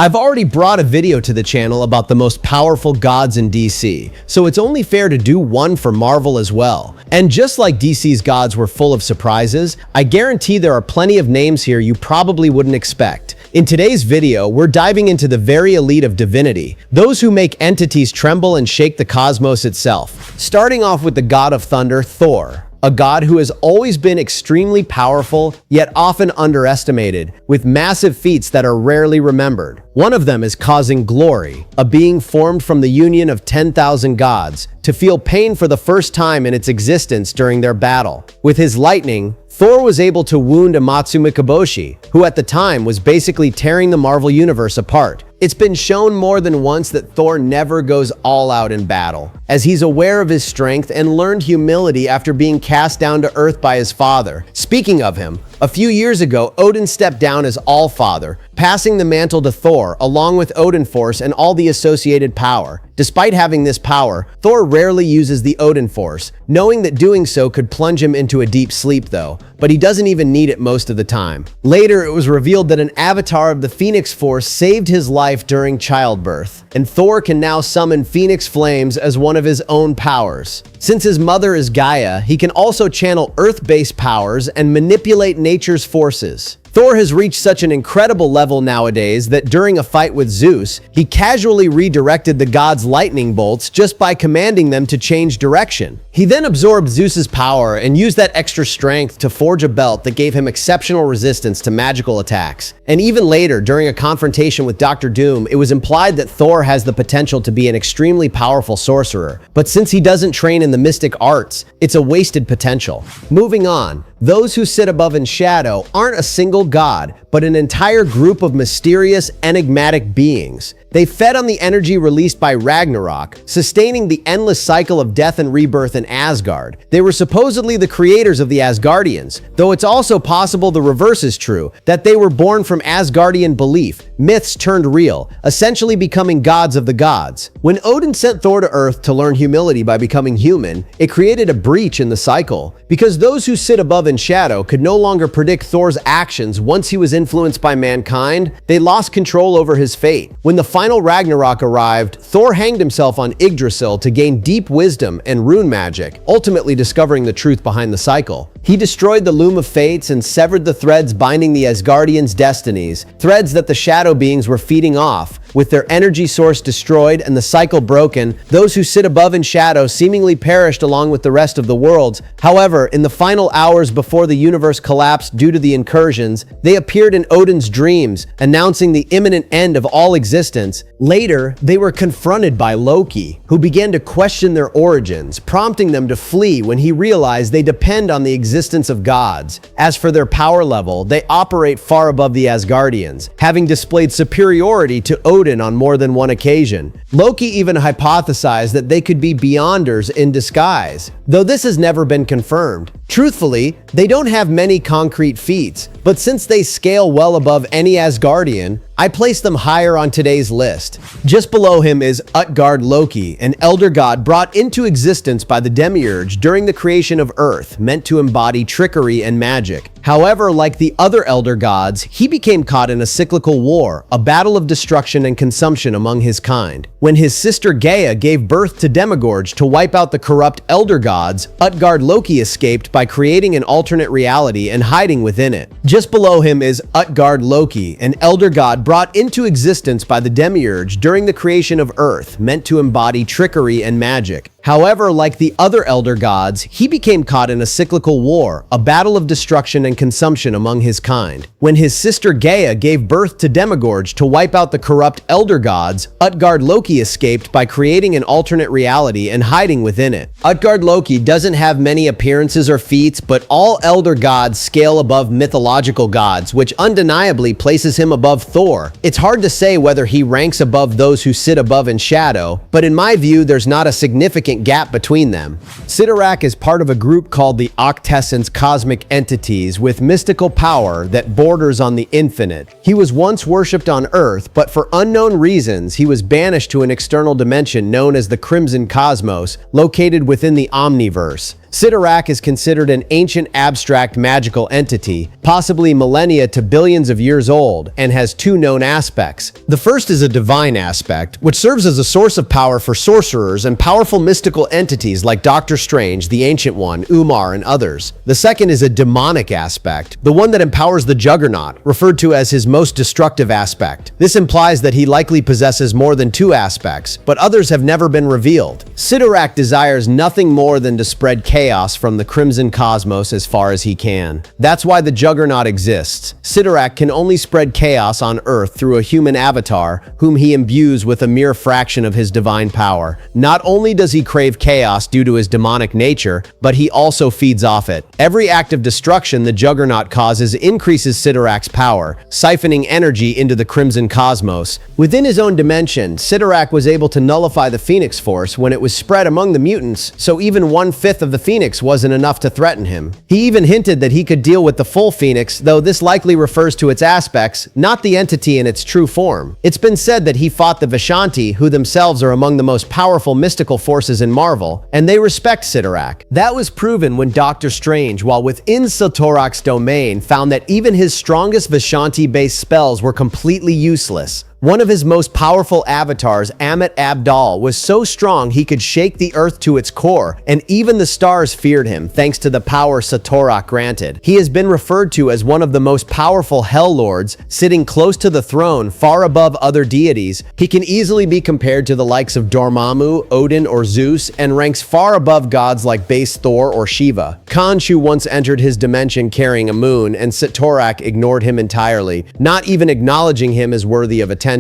I've already brought a video to the channel about the most powerful gods in DC, so it's only fair to do one for Marvel as well. And just like DC's gods were full of surprises, I guarantee there are plenty of names here you probably wouldn't expect. In today's video, we're diving into the very elite of divinity, those who make entities tremble and shake the cosmos itself. Starting off with the god of thunder, Thor. A god who has always been extremely powerful, yet often underestimated, with massive feats that are rarely remembered. One of them is causing glory, a being formed from the union of 10,000 gods, to feel pain for the first time in its existence during their battle. With his lightning, Thor was able to wound Amatsu Mikaboshi, who at the time was basically tearing the Marvel Universe apart. It's been shown more than once that Thor never goes all out in battle, as he's aware of his strength and learned humility after being cast down to earth by his father. Speaking of him, a few years ago, Odin stepped down as All-Father, passing the mantle to Thor, along with Odin Force and all the associated power. Despite having this power, Thor rarely uses the Odin Force, knowing that doing so could plunge him into a deep sleep though, but he doesn't even need it most of the time. Later, it was revealed that an avatar of the Phoenix Force saved his life during childbirth, and Thor can now summon Phoenix Flames as one of his own powers. Since his mother is Gaia, he can also channel Earth-based powers and manipulate nature's forces. Thor has reached such an incredible level nowadays that during a fight with Zeus, he casually redirected the god's lightning bolts just by commanding them to change direction. He then absorbed Zeus's power and used that extra strength to forge a belt that gave him exceptional resistance to magical attacks. And even later, during a confrontation with Dr. Doom, it was implied that Thor has the potential to be an extremely powerful sorcerer. But since he doesn't train in the mystic arts, it's a wasted potential. Moving on, those who sit above in shadow aren't a single god, but an entire group of mysterious, enigmatic beings. They fed on the energy released by Ragnarok, sustaining the endless cycle of death and rebirth in Asgard. They were supposedly the creators of the Asgardians, though it's also possible the reverse is true, that they were born from Asgardian belief, myths turned real, essentially becoming gods of the gods. When Odin sent Thor to Earth to learn humility by becoming human, it created a breach in the cycle, because those who sit above in shadow could no longer predict Thor's actions once he was influenced by mankind. They lost control over his fate. When the final Ragnarok arrived, Thor hanged himself on Yggdrasil to gain deep wisdom and rune magic, ultimately discovering the truth behind the cycle. He destroyed the Loom of Fates and severed the threads binding the Asgardians' destinies, threads that the shadow beings were feeding off. With their energy source destroyed and the cycle broken, those who sit above in shadow seemingly perished along with the rest of the worlds. However, in the final hours before the universe collapsed due to the incursions, they appeared in Odin's dreams, announcing the imminent end of all existence. Later, they were confronted by Loki, who began to question their origins, prompting them to flee when he realized they depend on the existence of gods. As for their power level, they operate far above the Asgardians, having displayed superiority to Odin on more than one occasion. Loki even hypothesized that they could be Beyonders in disguise, though this has never been confirmed. Truthfully, they don't have many concrete feats, but since they scale well above any Asgardian, I place them higher on today's list. Just below him is Utgard Loki, an elder god brought into existence by the Demiurge during the creation of Earth, meant to embody trickery and magic. However, like the other elder gods, he became caught in a cyclical war, a battle of destruction and consumption among his kind. When his sister Gaia gave birth to Demogorgon to wipe out the corrupt elder gods, Utgard Loki escaped by creating an alternate reality and hiding within it. Just below him is Utgard Loki, an elder god brought into existence by the Demiurge during the creation of Earth, meant to embody trickery and magic. However, like the other elder gods, he became caught in a cyclical war, a battle of destruction and consumption among his kind. When his sister Gaia gave birth to Demogorgon to wipe out the corrupt elder gods, Utgard Loki escaped by creating an alternate reality and hiding within it. Utgard Loki doesn't have many appearances or feats, but all elder gods scale above mythological gods, which undeniably places him above Thor. It's hard to say whether he ranks above those who sit above in shadow, but in my view, there's not a significant gap between them. Cyttorak is part of a group called the Octessence Cosmic Entities with mystical power that borders on the infinite. He was once worshipped on Earth, but for unknown reasons, he was banished to an external dimension known as the Crimson Cosmos, located within the Omniverse. Sidorak is considered an ancient abstract magical entity, possibly millennia to billions of years old, and has two known aspects. The first is a divine aspect, which serves as a source of power for sorcerers and powerful mystical entities like Doctor Strange, the Ancient One, Umar, and others. The second is a demonic aspect, the one that empowers the Juggernaut, referred to as his most destructive aspect. This implies that he likely possesses more than two aspects, but others have never been revealed. Sidorak desires nothing more than to spread chaos from the Crimson Cosmos as far as he can. That's why the Juggernaut exists. Sidorak can only spread chaos on Earth through a human avatar, whom he imbues with a mere fraction of his divine power. Not only does he crave chaos due to his demonic nature, but he also feeds off it. Every act of destruction the Juggernaut causes increases Sidorak's power, siphoning energy into the Crimson Cosmos. Within his own dimension, Sidorak was able to nullify the Phoenix Force when it was spread among the mutants, so even 1/5 of the Phoenix wasn't enough to threaten him. He even hinted that he could deal with the full Phoenix, though this likely refers to its aspects, not the entity in its true form. It's been said that he fought the Vishanti, who themselves are among the most powerful mystical forces in Marvel, and they respect Sidorak. That was proven when Doctor Strange, while within Sidorak's domain, found that even his strongest Vishanti-based spells were completely useless. One of his most powerful avatars, Ammit Abdal, was so strong he could shake the earth to its core, and even the stars feared him thanks to the power Sidorak granted. He has been referred to as one of the most powerful Hell Lords, sitting close to the throne, far above other deities. He can easily be compared to the likes of Dormammu, Odin, or Zeus, and ranks far above gods like base Thor or Shiva. Khonshu once entered his dimension carrying a moon, and Sidorak ignored him entirely, not even acknowledging him as worthy of attention.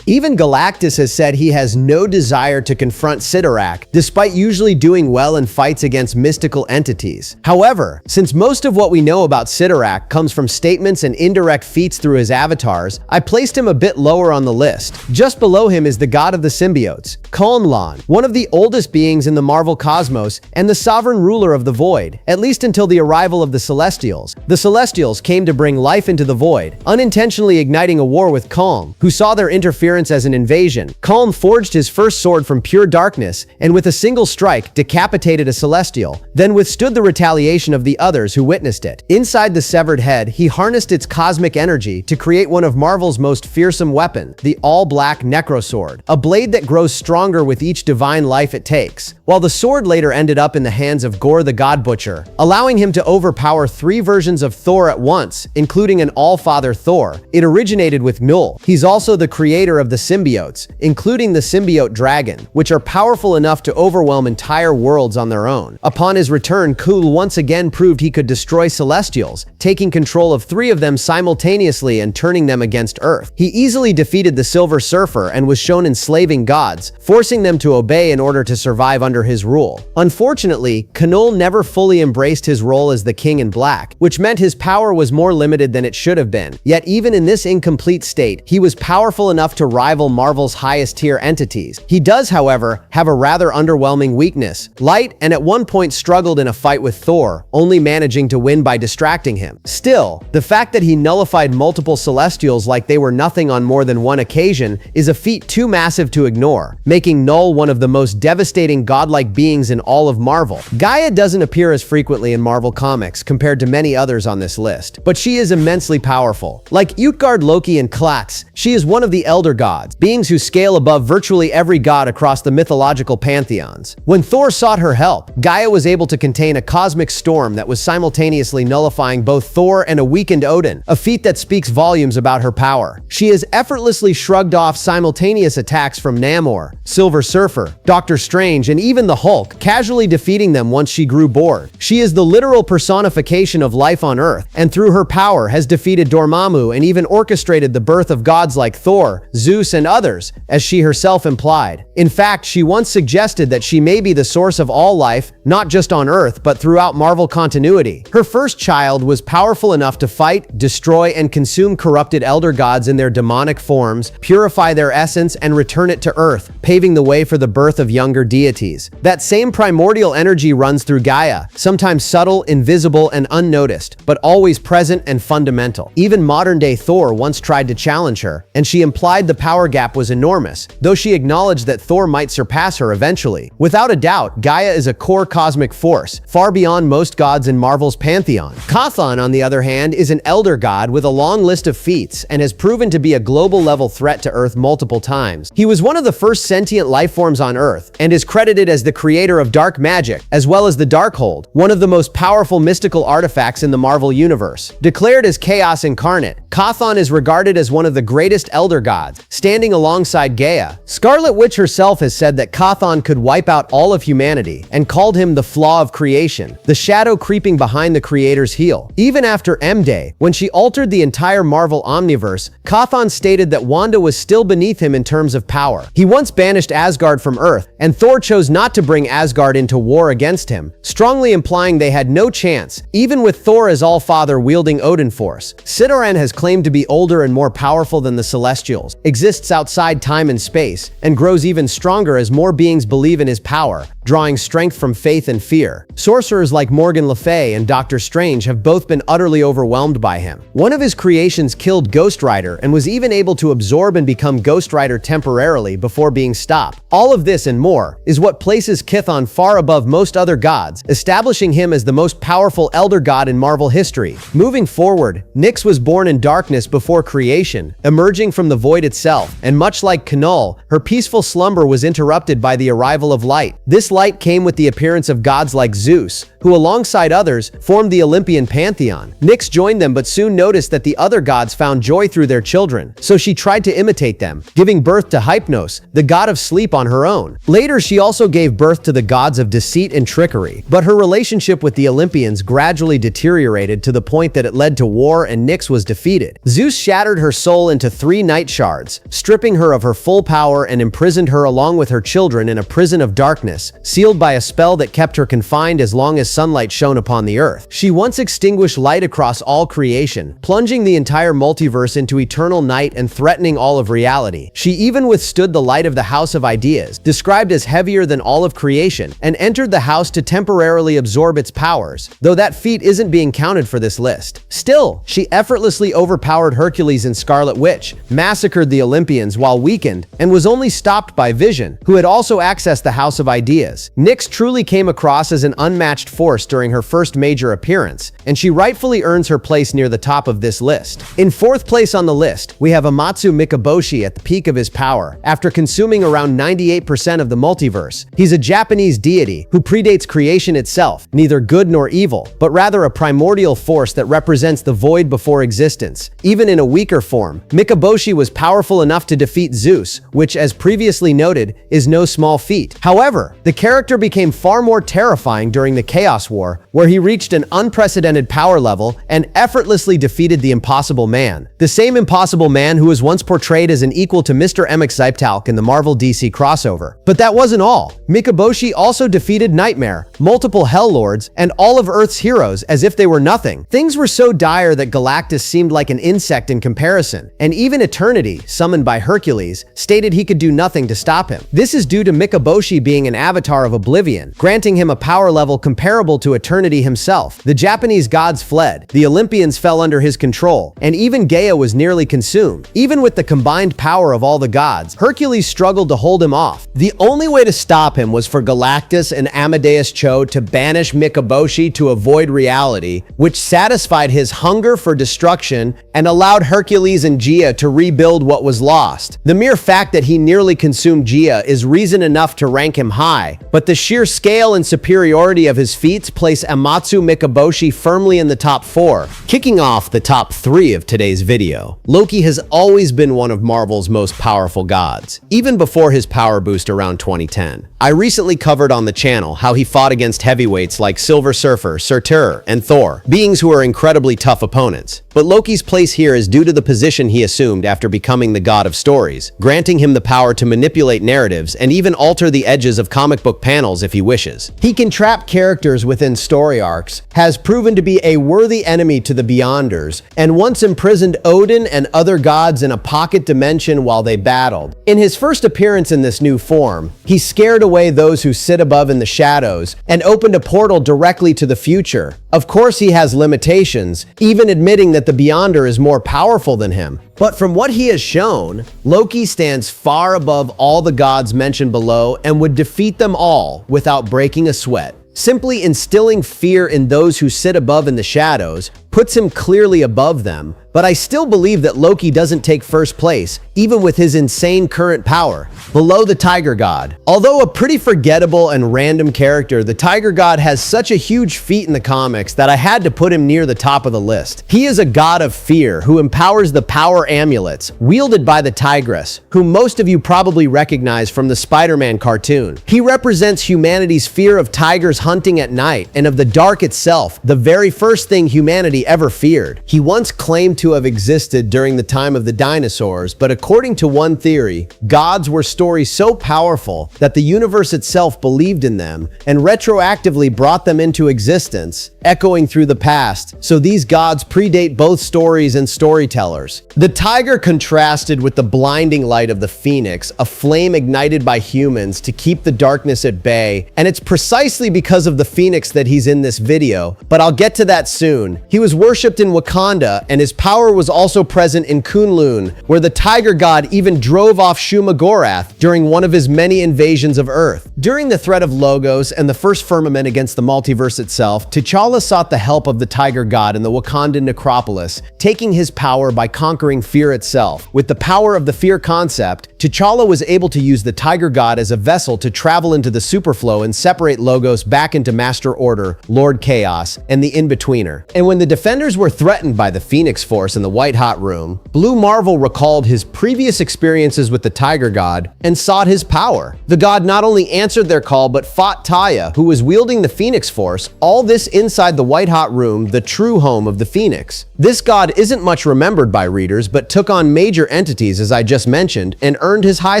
Even Galactus has said he has no desire to confront Sidorak, despite usually doing well in fights against mystical entities. However, since most of what we know about Sidorak comes from statements and indirect feats through his avatars, I placed him a bit lower on the list. Just below him is the god of the symbiotes, K'un-Lun, one of the oldest beings in the Marvel cosmos and the sovereign ruler of the Void, at least until the arrival of the Celestials. The Celestials came to bring life into the Void, unintentionally igniting a war with K'un, who saw their interference as an invasion. K'un forged his first sword from pure darkness, and with a single strike, decapitated a Celestial, then withstood the retaliation of the others who witnessed it. Inside the severed head, he harnessed its cosmic energy to create one of Marvel's most fearsome weapons, the all-black Necrosword, a blade that grows stronger with each divine life it takes. While the sword later ended up in the hands of Gorr the God Butcher, allowing him to overpower 3 versions of Thor at once, including an all-father Thor. It originated with Mjolnir. He's also the creator of the symbiotes, including the symbiote dragon, which are powerful enough to overwhelm entire worlds on their own. Upon his return, K'un once again proved he could destroy Celestials, taking control of 3 of them simultaneously and turning them against Earth. He easily defeated the Silver Surfer and was shown enslaving gods, forcing them to obey in order to survive under his rule. Unfortunately, K'un never fully embraced his role as the King in Black, which meant his power was more limited than it should have been. Yet even in this incomplete state, he was powerful enough to rival Marvel's highest tier entities. He does, however, have a rather underwhelming weakness, Light, and at one point struggled in a fight with Thor, only managing to win by distracting him. Still, the fact that he nullified multiple Celestials like they were nothing on more than one occasion is a feat too massive to ignore, making Null one of the most devastating godlike beings in all of Marvel. Gaia doesn't appear as frequently in Marvel Comics compared to many others on this list, but she is immensely powerful. Like Utgard, Loki, and Klax, she is one of the Elder Gods, beings who scale above virtually every god across the mythological pantheons. When Thor sought her help, Gaia was able to contain a cosmic storm that was simultaneously nullifying both Thor and a weakened Odin, a feat that speaks volumes about her power. She has effortlessly shrugged off simultaneous attacks from Namor, Silver Surfer, Doctor Strange, and even the Hulk, casually defeating them once she grew bored. She is the literal personification of life on Earth, and through her power has defeated Dormammu and even orchestrated the birth of gods like Thor, Zeus, and others, as she herself implied. In fact, she once suggested that she may be the source of all life, not just on Earth, but throughout Marvel continuity. Her first child was powerful enough to fight, destroy, and consume corrupted elder gods in their demonic forms, purify their essence, and return it to Earth, paving the way for the birth of younger deities. That same primordial energy runs through Gaia, sometimes subtle, invisible, and unnoticed, but always present and fundamental. Even modern-day Thor once tried to challenge her, and she she implied the power gap was enormous, though she acknowledged that Thor might surpass her eventually. Without a doubt, Gaia is a core cosmic force, far beyond most gods in Marvel's pantheon. Chthon, on the other hand, is an elder god with a long list of feats and has proven to be a global-level threat to Earth multiple times. He was one of the first sentient life forms on Earth and is credited as the creator of dark magic, as well as the Darkhold, one of the most powerful mystical artifacts in the Marvel Universe. Declared as chaos incarnate, Chthon is regarded as one of the greatest elder gods, standing alongside Gaia. Scarlet Witch herself has said that Chthon could wipe out all of humanity and called him the flaw of creation, the shadow creeping behind the creator's heel. Even after M-Day, when she altered the entire Marvel Omniverse, Chthon stated that Wanda was still beneath him in terms of power. He once banished Asgard from Earth, and Thor chose not to bring Asgard into war against him, strongly implying they had no chance, even with Thor as All-Father wielding Odin Force. Sidoran has claimed to be older and more powerful than the Celestials, exists outside time and space, and grows even stronger as more beings believe in his power, drawing strength from faith and fear. Sorcerers like Morgan Le Fay and Doctor Strange have both been utterly overwhelmed by him. One of his creations killed Ghost Rider and was even able to absorb and become Ghost Rider temporarily before being stopped. All of this and more is what places Chthon far above most other gods, establishing him as the most powerful elder god in Marvel history. Moving forward, Nyx was born in darkness before creation, emerging from the void itself, and much like Knull, her peaceful slumber was interrupted by the arrival of light. This light came with the appearance of gods like Zeus, who alongside others formed the Olympian pantheon. Nyx joined them but soon noticed that the other gods found joy through their children, so she tried to imitate them, giving birth to Hypnos, the god of sleep, on her own. Later, she also gave birth to the gods of deceit and trickery, but her relationship with the Olympians gradually deteriorated to the point that it led to war and Nyx was defeated. Zeus shattered her soul into 3 night shards, stripping her of her full power and imprisoned her along with her children in a prison of darkness, sealed by a spell that kept her confined as long as sunlight shone upon the earth. She once extinguished light across all creation, plunging the entire multiverse into eternal night and threatening all of reality. She even withstood the light of the House of Ideas, described as heavier than all of creation, and entered the house to temporarily absorb its powers, though that feat isn't being counted for this list. Still, she effortlessly overpowered Hercules and Scarlet Witch, massacred the Olympians while weakened, and was only stopped by Vision, who had also accessed the House of Ideas. Nyx truly came across as an unmatched force during her first major appearance, and she rightfully earns her place near the top of this list. In 4th place on the list, we have Amatsu Mikaboshi at the peak of his power, after consuming around 98% of the multiverse. He's a Japanese deity who predates creation itself, neither good nor evil, but rather a primordial force that represents the void before existence. Even in a weaker form, Mikaboshi was powerful enough to defeat Zeus, which, as previously noted, is no small feat. However, the character became far more terrifying during the Chaos War, where he reached an unprecedented power level and effortlessly defeated the Impossible Man. The same Impossible Man who was once portrayed as an equal to Mr. Mxyzptlk in the Marvel DC crossover. But that wasn't all. Mikaboshi also defeated Nightmare, multiple Hell Lords, and all of Earth's heroes as if they were nothing. Things were so dire that Galactus seemed like an insect in comparison, and even Eternity, summoned by Hercules, stated he could do nothing to stop him. This is due to Mikaboshi being an avatar of Oblivion, granting him a power level comparable to Eternity himself. The Japanese gods fled, the Olympians fell under his control, and even Gaia was nearly consumed. Even with the combined power of all the gods, Hercules struggled to hold him off. The only way to stop him was for Galactus and Amadeus Cho to banish Mikaboshi to avoid reality, which satisfied his hunger for destruction and allowed Hercules and Gia to rebuild what was lost. The mere fact that he nearly consumed Gia is reason enough to rank him high, but the sheer scale and superiority of his feats place Amatsu Mikaboshi firmly in the top 4. Kicking off the top 3 of today's video, Loki has always been one of Marvel's most powerful gods, even before his power boost around 2010. I recently covered on the channel how he fought against heavyweights like Silver Surfer, Surtur, and Thor, beings who are incredibly tough opponents. But Loki's place here is due to the position he assumed after becoming the god of stories, granting him the power to manipulate narratives and even alter the edges of comic book panels if he wishes. He can trap characters within story arcs, has proven to be a worthy enemy to the Beyonders, and once imprisoned Odin and other gods in a pocket dimension while they battled. In his first appearance in this new form, he scared away those who sit above in the shadows and opened a portal directly to the future. Of course, he has limitations, even admitting that that the Beyonder is more powerful than him. But from what he has shown, Loki stands far above all the gods mentioned below and would defeat them all without breaking a sweat. Simply instilling fear in those who sit above in the shadows puts him clearly above them, but I still believe that Loki doesn't take first place, even with his insane current power, below the Tiger God. Although a pretty forgettable and random character, the Tiger God has such a huge feat in the comics that I had to put him near the top of the list. He is a god of fear who empowers the power amulets, wielded by the Tigress, whom most of you probably recognize from the Spider-Man cartoon. He represents humanity's fear of tigers hunting at night and of the dark itself, the very first thing humanity ever feared. He once claimed to have existed during the time of the dinosaurs, but according to one theory, gods were stories so powerful that the universe itself believed in them and retroactively brought them into existence, echoing through the past, so these gods predate both stories and storytellers. The tiger contrasted with the blinding light of the phoenix, a flame ignited by humans to keep the darkness at bay, and it's precisely because of the phoenix that he's in this video, but I'll get to that soon. He was worshipped in Wakanda, and his power was also present in Kunlun, where the tiger god even drove off Shuma-Gorath during one of his many invasions of Earth. During the threat of Logos and the first firmament against the multiverse itself, T'Challa sought the help of the tiger god in the Wakandan necropolis, taking his power by conquering fear itself. With the power of the fear concept, T'Challa was able to use the tiger god as a vessel to travel into the superflow and separate Logos back into Master Order, Lord Chaos, and the In-Betweener. And when the Defenders were threatened by the Phoenix Force in the White Hot Room, Blue Marvel recalled his previous experiences with the Tiger God and sought his power. The god not only answered their call but fought Taya, who was wielding the Phoenix Force, all this inside the White Hot Room, the true home of the Phoenix. This god isn't much remembered by readers, but took on major entities as I just mentioned and earned his high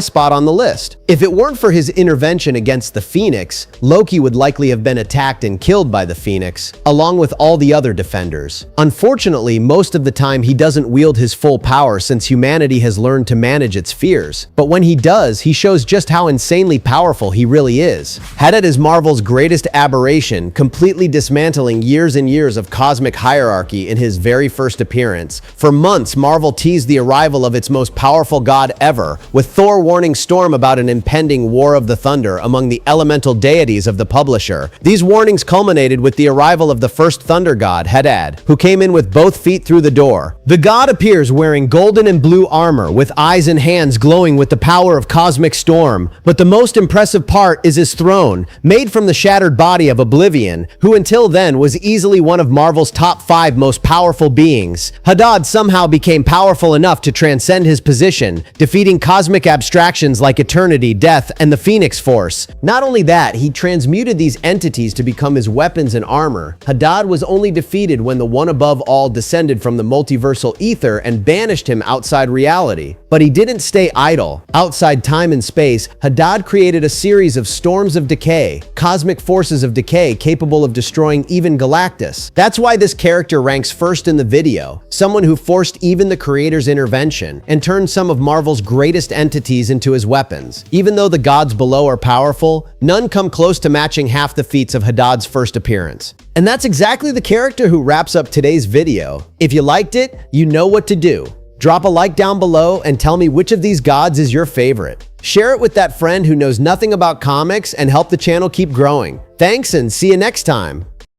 spot on the list. If it weren't for his intervention against the Phoenix, Loki would likely have been attacked and killed by the Phoenix, along with all the other Defenders. Unfortunately, most of the time he doesn't wield his full power since humanity has learned to manage its fears. But when he does, he shows just how insanely powerful he really is. Hadad is Marvel's greatest aberration, completely dismantling years and years of cosmic hierarchy in his very first appearance. For months, Marvel teased the arrival of its most powerful god ever, with Thor warning Storm about an impending War of the Thunder among the elemental deities of the publisher. These warnings culminated with the arrival of the first thunder god, Hadad, who came in with both feet through the door. The god appears wearing golden and blue armor, with eyes and hands glowing with the power of cosmic storm. But the most impressive part is his throne, made from the shattered body of Oblivion, who until then was easily one of Marvel's top 5 most powerful beings. Hadad somehow became powerful enough to transcend his position, defeating cosmic abstractions like Eternity, Death, and the Phoenix Force. Not only that, he transmuted these entities to become his weapons and armor. Hadad was only defeated when the One Above All descended from the multiversal ether and banished him outside reality. But he didn't stay idle. Outside time and space, Hadad created a series of storms of decay, cosmic forces of decay capable of destroying even Galactus. That's why this character ranks first in the video, someone who forced even the creator's intervention and turned some of Marvel's greatest entities into his weapons. Even though the gods below are powerful, none come close to matching half the feats of Hadad's first appearance. And that's exactly the character who wraps up today's video. If you liked it, you know what to do. Drop a like down below and tell me which of these gods is your favorite. Share it with that friend who knows nothing about comics and help the channel keep growing. Thanks and see you next time.